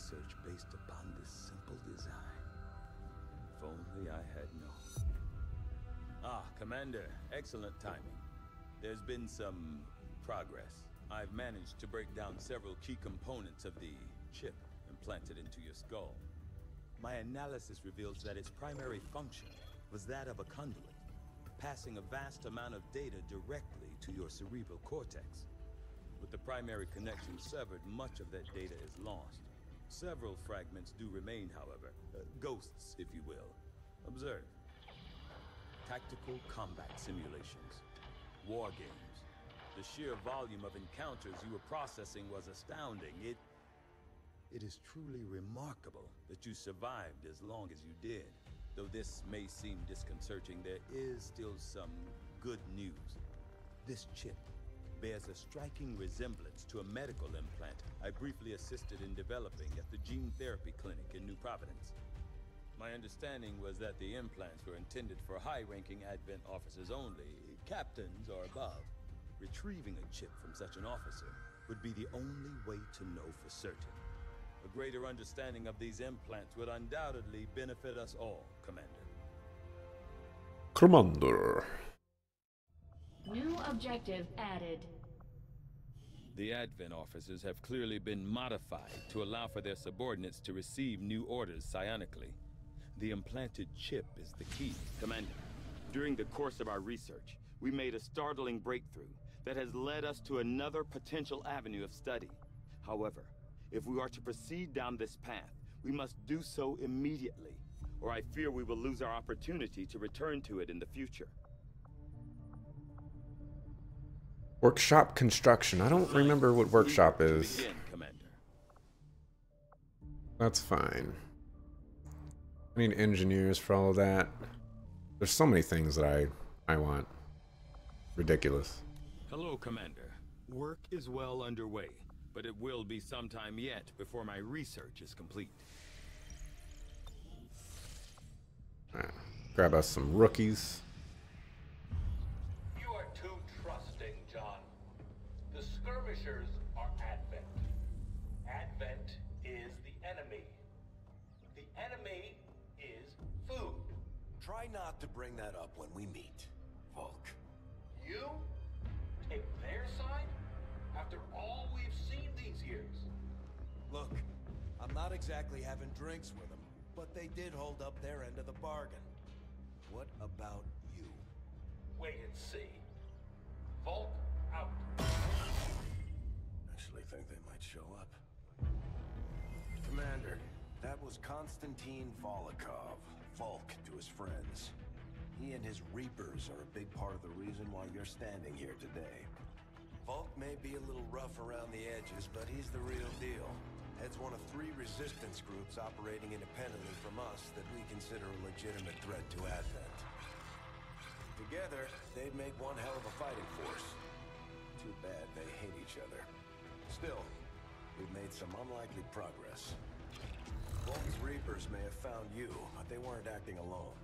research based upon this simple design. If only I had known. Ah, Commander, excellent timing. There's been some progress. I've managed to break down several key components of the chip implanted into your skull. My analysis reveals that its primary function was that of a conduit, passing a vast amount of data directly to your cerebral cortex. With the primary connection severed, much of that data is lost. Several fragments do remain, however. Ghosts, if you will. Observe. Tactical combat simulations. War games. The sheer volume of encounters you were processing was astounding. It is truly remarkable that you survived as long as you did. Though this may seem disconcerting, there is still some good news. This chip bears a striking resemblance to a medical implant I briefly assisted in developing at the gene therapy clinic in New Providence. My understanding was that the implants were intended for high-ranking Advent officers only, captains or above. Retrieving a chip from such an officer would be the only way to know for certain. A greater understanding of these implants would undoubtedly benefit us all, Commander. Commander. New objective added. The Advent officers have clearly been modified to allow for their subordinates to receive new orders psionically. The implanted chip is the key. Commander, during the course of our research, we made a startling breakthrough that has led us to another potential avenue of study. However, if we are to proceed down this path, we must do so immediately, or I fear we will lose our opportunity to return to it in the future. Workshop construction. I don't remember what workshop is. Begin, Commander. That's fine. I need engineers for all of that. There's so many things that I want. Ridiculous. Hello, Commander. Work is well underway, but it will be some time yet before my research is complete. Alright. Grab us some rookies. You are too trusting, John. The skirmishers are Advent. Advent is the enemy. The enemy is food. Try not to bring that up when we meet, Volk. You take their side after all we've seen these years. Look, I'm not exactly having drinks with them, but they did hold up their end of the bargain. What about you? Wait and see. Volk out. Actually think they might show up. Commander, that was Konstantin Volokov, Volk to his friends. He and his Reapers are a big part of the reason why you're standing here today. Volk may be a little rough around the edges, but he's the real deal. Heads one of 3 resistance groups operating independently from us that we consider a legitimate threat to Advent. Together, they'd make one hell of a fighting force. Too bad they hate each other. Still, we've made some unlikely progress. Volk's Reapers may have found you, but they weren't acting alone.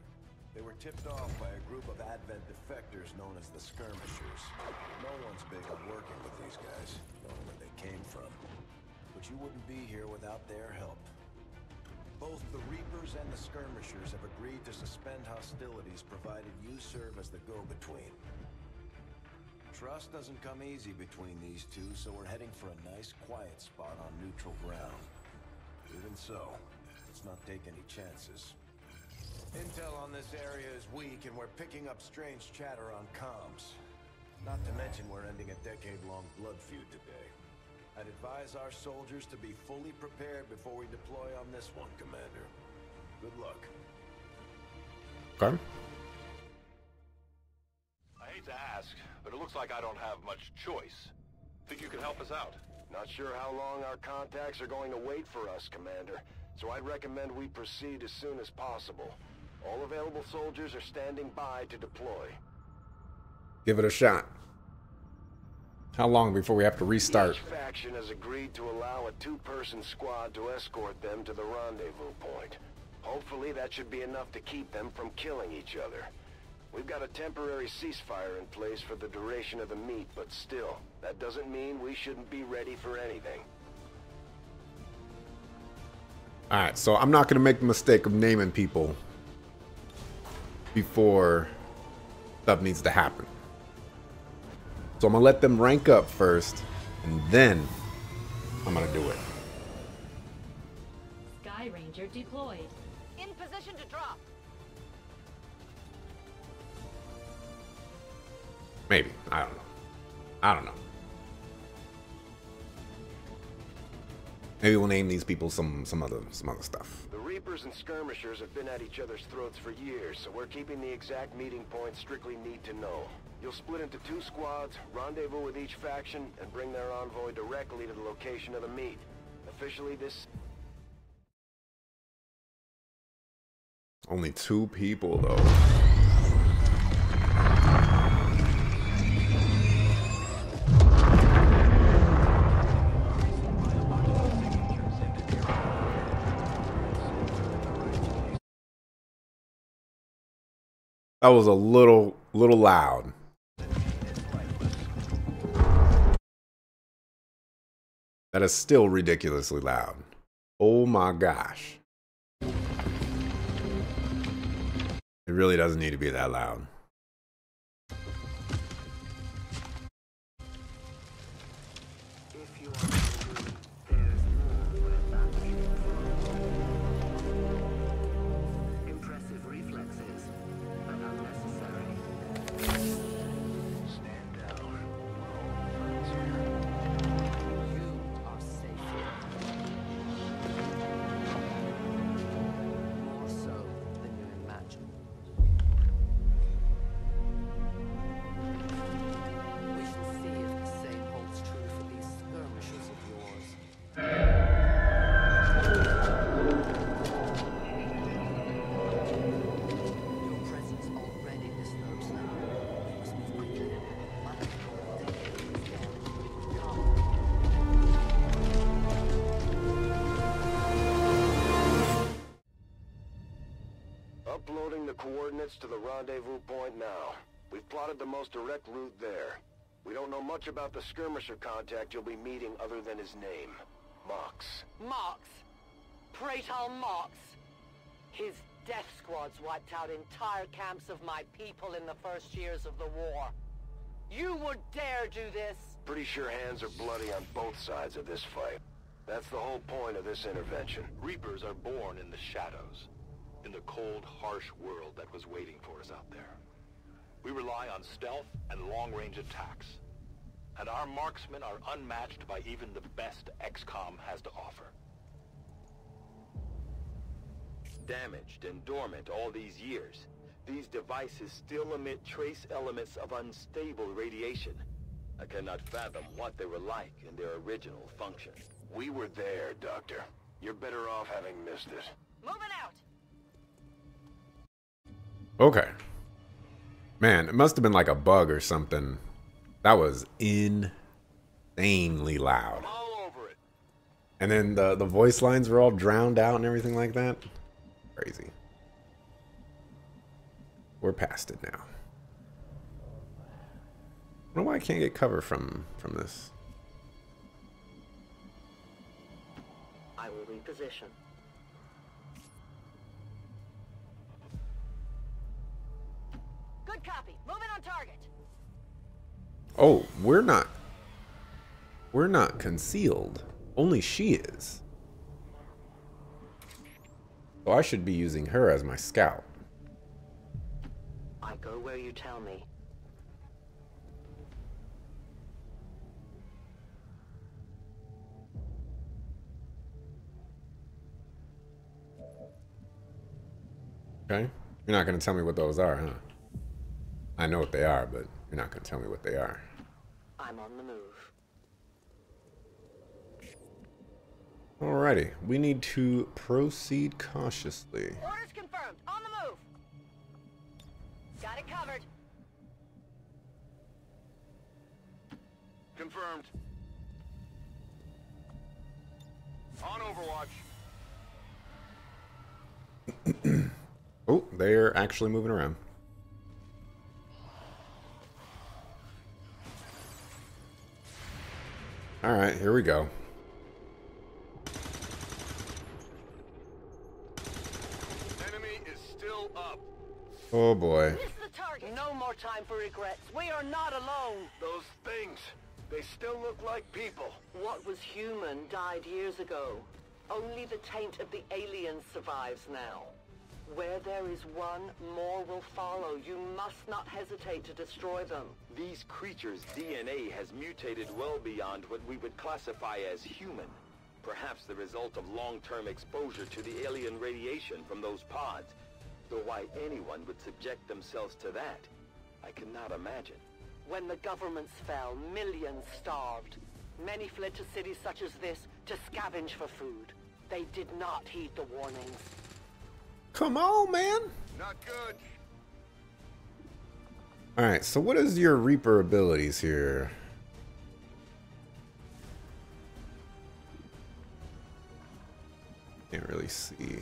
They were tipped off by a group of Advent defectors known as the Skirmishers. No one's big on working with these guys, knowing where they came from. But you wouldn't be here without their help. Both the Reapers and the Skirmishers have agreed to suspend hostilities provided you serve as the go-between. Trust doesn't come easy between these two, so we're heading for a nice quiet spot on neutral ground. Even so, let's not take any chances. Intel on this area is weak, and we're picking up strange chatter on comms. Not to mention we're ending a decade-long blood feud today. I'd advise our soldiers to be fully prepared before we deploy on this one, Commander. Good luck. Okay. I hate to ask, but it looks like I don't have much choice. Think you can help us out? Not sure how long our contacts are going to wait for us, Commander. So I'd recommend we proceed as soon as possible. All available soldiers are standing by to deploy. Give it a shot. How long before we have to restart? Each faction has agreed to allow a 2-person squad to escort them to the rendezvous point. Hopefully that should be enough to keep them from killing each other. We've got a temporary ceasefire in place for the duration of the meet, but still, that doesn't mean we shouldn't be ready for anything. Alright, so I'm not going to make the mistake of naming people before stuff needs to happen. So I'm going to let them rank up first, and then I'm going to do it. Sky Ranger deployed. In position to drop. Maybe. I don't know. I don't know. Maybe we'll name these people some other stuff. The Reapers and Skirmishers have been at each other's throats for years, so we're keeping the exact meeting point strictly need to know. You'll split into 2 squads, rendezvous with each faction, and bring their envoy directly to the location of the meet. Officially, this... Only 2 people, though. That was a little loud. That is still ridiculously loud. Oh my gosh. It really doesn't need to be that loud. Uploading the coordinates to the rendezvous point now. We've plotted the most direct route there. We don't know much about the skirmisher contact you'll be meeting other than his name. Mox. Mox. Praetor Mox. His death squads wiped out entire camps of my people in the first years of the war. You would dare do this? Pretty sure hands are bloody on both sides of this fight. That's the whole point of this intervention. Reapers are born in the shadows, in the cold, harsh world that was waiting for us out there. We rely on stealth and long-range attacks, and our marksmen are unmatched by even the best XCOM has to offer. Damaged and dormant all these years, these devices still emit trace elements of unstable radiation. I cannot fathom what they were like in their original function. We were there, Doctor. You're better off having missed it. Moving out! Okay. Man, it must have been like a bug or something. That was insanely loud. I'm all over it. And then the voice lines were all drowned out and everything like that. Crazy. We're past it now. I don't know why I can't get cover from this. I will reposition. Good copy. Moving on target. Oh, we're not concealed. Only she is. So I should be using her as my scout. I go where you tell me. Okay? You're not going to tell me what those are, huh? I know what they are, but you're not going to tell me what they are. I'm on the move. Alrighty. We need to proceed cautiously. Orders confirmed. On the move. Got it covered. Confirmed. On Overwatch. Oh, they're actually moving around. Alright, here we go. Oh boy. Miss the target. No more time for regrets. We are not alone. Those things, they still look like people. What was human died years ago. Only the taint of the aliens survives now. Where there is one, more will follow. You must not hesitate to destroy them. These creatures' DNA has mutated well beyond what we would classify as human. Perhaps the result of long-term exposure to the alien radiation from those pods. Though why anyone would subject themselves to that, I cannot imagine. When the governments fell, millions starved. Many fled to cities such as this to scavenge for food. They did not heed the warnings. Come on, man. Not good. Alright, so what is your Reaper abilities here? Can't really see.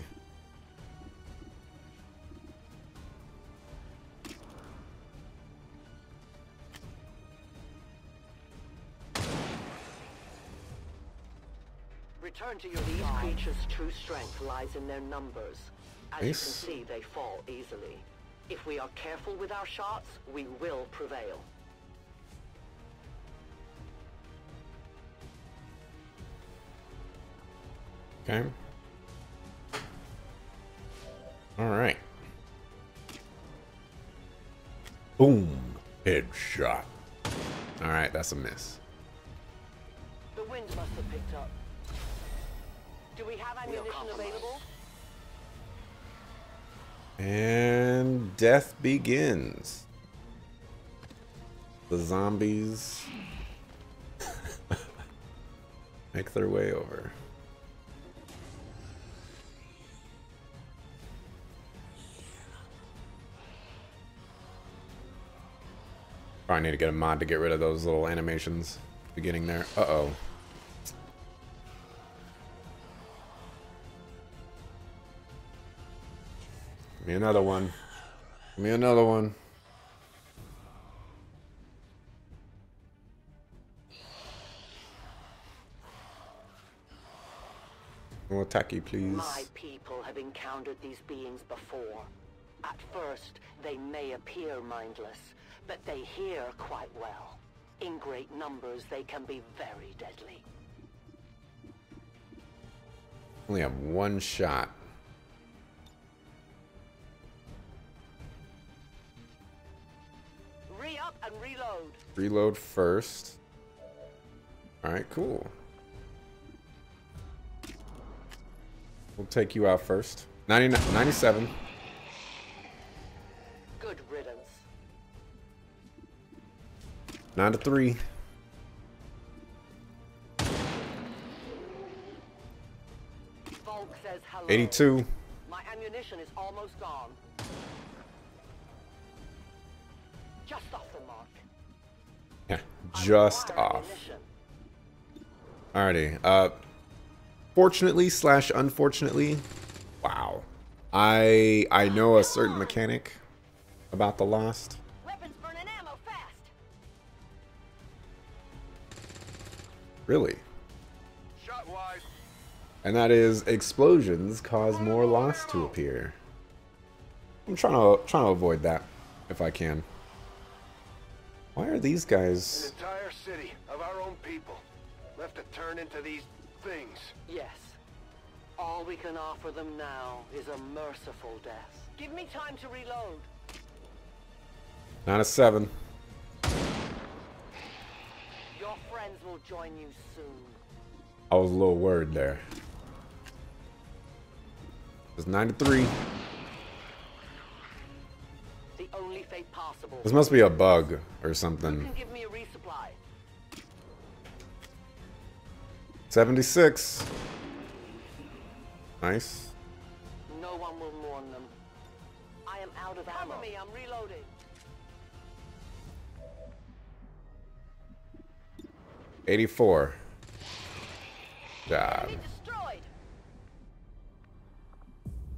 Return to your These creatures' true strength lies in their numbers. As you can see, they fall easily. If we are careful with our shots, we will prevail. Okay. Alright. Boom. Headshot. Alright, that's a miss. The wind must have picked up. Do we have ammunition available? And death begins. The zombies make their way over. Probably need to get a mod to get rid of those little animations beginning there. Uh-oh. Give me another one. Give me another one. More tacky, please. My people have encountered these beings before. At first, they may appear mindless, but they hear quite well. In great numbers, they can be very deadly. Only have one shot. Re-up and reload. Reload first. Alright, cool. We'll take you out first. 97. Good riddance. 9-3. Volk says hello. 82. My ammunition is almost gone. Just off the mark. Yeah, just off. Alrighty. Fortunately / unfortunately, wow. I know a certain mechanic about the Lost. Weapons burning ammo fast. Really? Shot wide. And that is explosions cause more Lost to appear. I'm trying to avoid that if I can. Why are these guys? An entire city of our own people left to turn into these things. Yes. All we can offer them now is a merciful death. Give me time to reload. 9-7. Your friends will join you soon. I was a little worried there. It's 9-3. The only fate possible. This must be a bug or You something. can give me a resupply. 76. Nice. No one will mourn them. I am out of ammo. Cover me, I'm reloading. 84. Job. Enemy destroyed.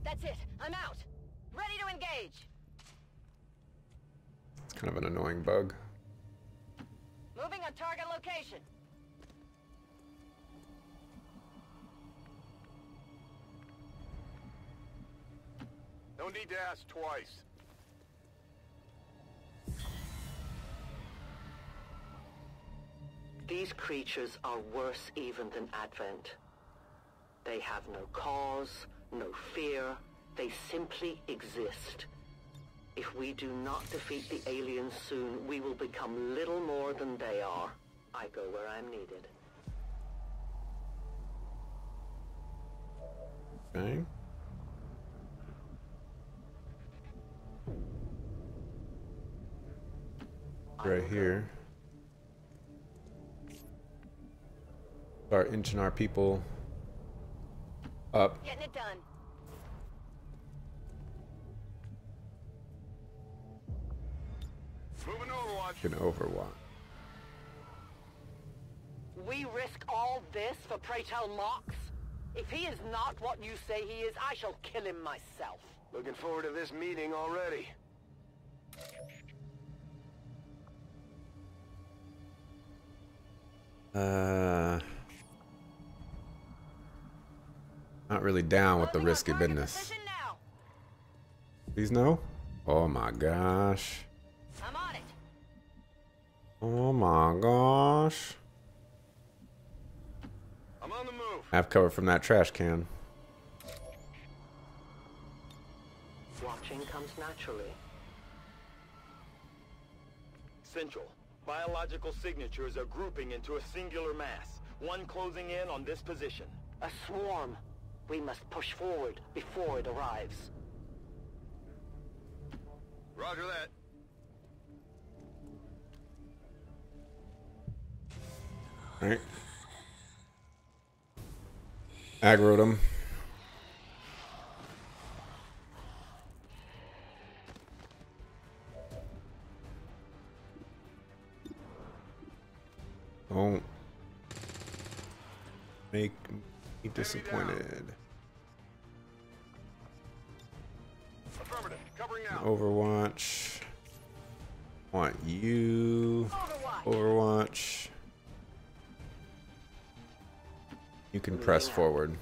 That's it. I'm out. Ready to engage. It's kind of an annoying bug. Moving on target location. No need to ask twice. These creatures are worse even than Advent. They have no cause, no fear. They simply exist. If we do not defeat the aliens soon, we will become little more than they are. I go where I'm needed. Okay. Right here. Start inching our people up. Getting it done. Moving Overwatch. Can Overwatch. We risk all this for pray tell Mox? If he is not what you say he is, I shall kill him myself. Looking forward to this meeting already. Not really down with the risky business. Please no? Oh my gosh. I'm on it. Oh my gosh. I'm on the move. Have cover from that trash can. Watching comes naturally. Central. Biological signatures are grouping into a singular mass. One closing in on this position. A swarm. We must push forward before it arrives. Roger that. Alright. Aggroed him. Don't make me disappointed. Affirmative. Covering now. Overwatch. Want you. Overwatch. You can press forward.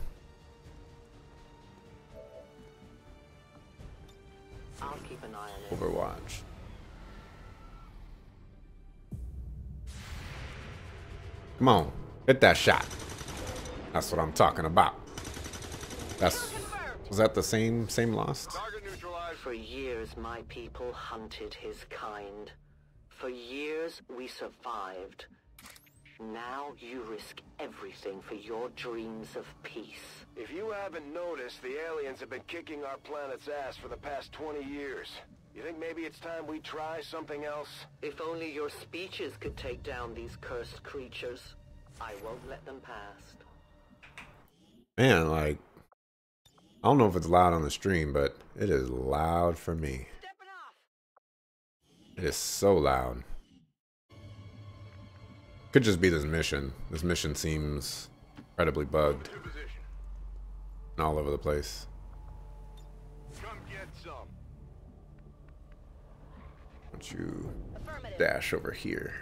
I'll keep an eye on it. Overwatch. Come on, hit that shot. That's what I'm talking about. Was that the same Lost? Target neutralized. For years, my people hunted his kind. For years, we survived. Now you risk everything for your dreams of peace. If you haven't noticed, the aliens have been kicking our planet's ass for the past 20 years. You think maybe it's time we try something else? If only your speeches could take down these cursed creatures. I won't let them pass. Man, like, I don't know if it's loud on the stream, but it is loud for me. Stepping off. It is so loud. Could just be this mission. This mission seems incredibly bugged To position. and all over the place. Come get some. Why don't you dash over here?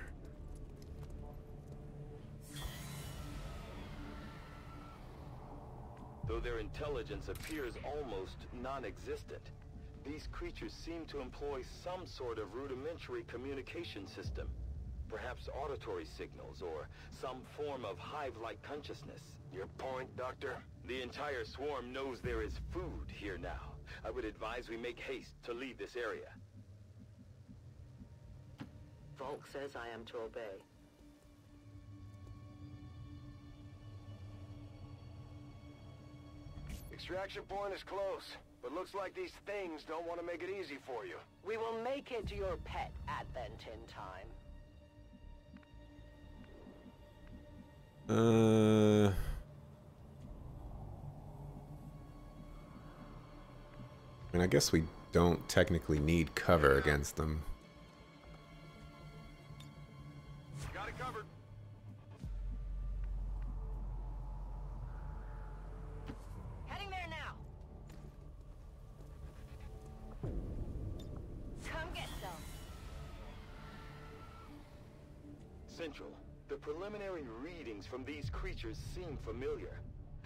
Though their intelligence appears almost non-existent, these creatures seem to employ some sort of rudimentary communication system. Perhaps auditory signals or some form of hive-like consciousness. Your point, Doctor? The entire swarm knows there is food here now. I would advise we make haste to leave this area. Volk says I am to obey. Extraction point is close, but looks like these things don't want to make it easy for you. We will make it to your pet Advent in time. I mean, I guess we don't technically need cover against them. Got it covered. Heading there now. Come get some. Central. The preliminary readings from these creatures seem familiar.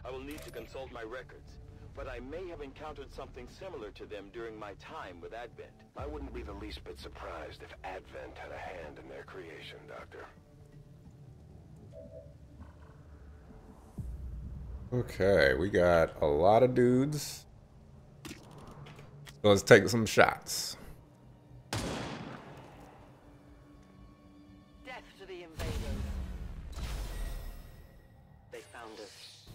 I will need to consult my records, but I may have encountered something similar to them during my time with Advent. I wouldn't be the least bit surprised if Advent had a hand in their creation, Doctor. Okay, we got a lot of dudes. So let's take some shots. Death to the invaders. They found us.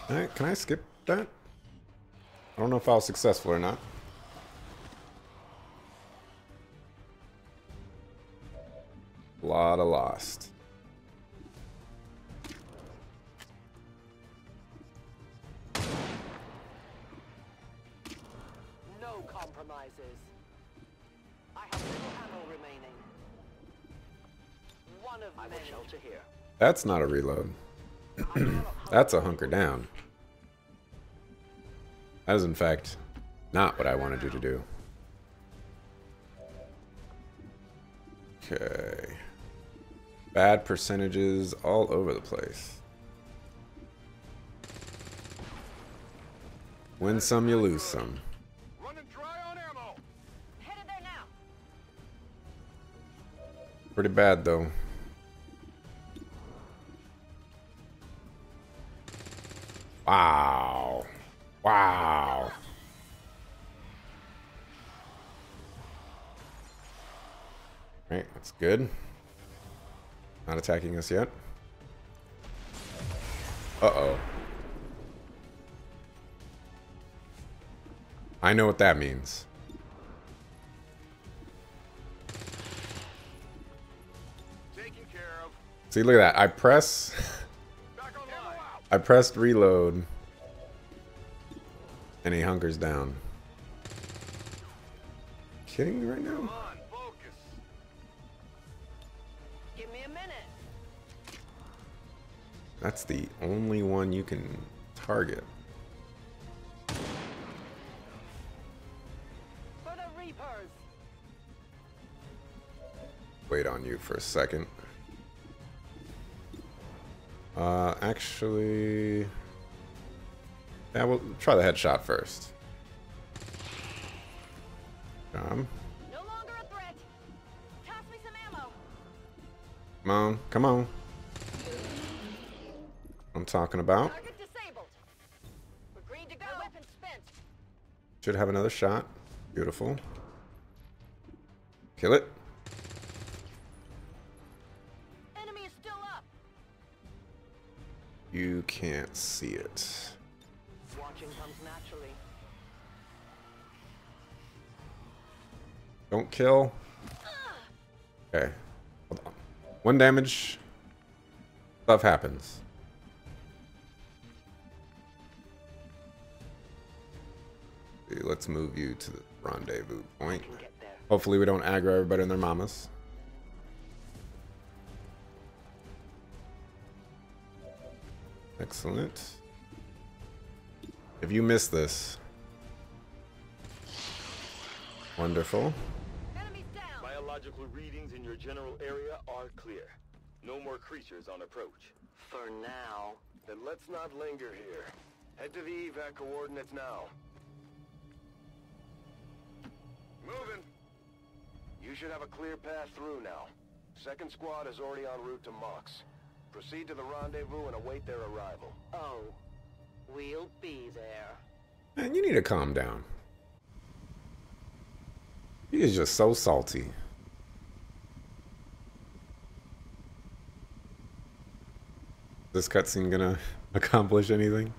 Alright, can I skip that? I don't know if I was successful or not. A lot of lost. No compromises. I have little ammo remaining. One of many. Shelter here. That's not a reload. That's a hunker down. That is, in fact, not what I wanted you to do. Okay. Bad percentages all over the place. Win some, you lose some. Running dry on ammo. Headed there now. Pretty bad, though. Wow. Wow. Right, that's good. Not attacking us yet. Uh-oh. I know what that means. Taken care of. See, look at that. I pressed reload. And he hunkers down. Kidding me right now? Come on, focus. Give me a minute. That's the only one you can target. For the Reapers. Wait on you for a second. Actually... Yeah, we'll try the headshot first. No longer a threat. Toss me some ammo. Come on, come on. I'm talking about. Target disabled. We're green to go. Weapon spent. Should have another shot. Beautiful. Kill it. Enemy is still up. You can't see it. Watching comes naturally. Don't kill. Okay. Hold on. 1 damage. Stuff happens. Okay, let's move you to the rendezvous point. Hopefully we don't aggro everybody and their mamas. Excellent. If you miss this. Wonderful. Enemies down. Biological readings in your general area are clear. No more creatures on approach. For now. Then let's not linger here. Head to the evac coordinates now. Moving. You should have a clear path through now. Second squad is already en route to Mox. Proceed to the rendezvous and await their arrival. Oh, we'll be there. Man, you need to calm down. He is just so salty. This cutscene gonna accomplish anything?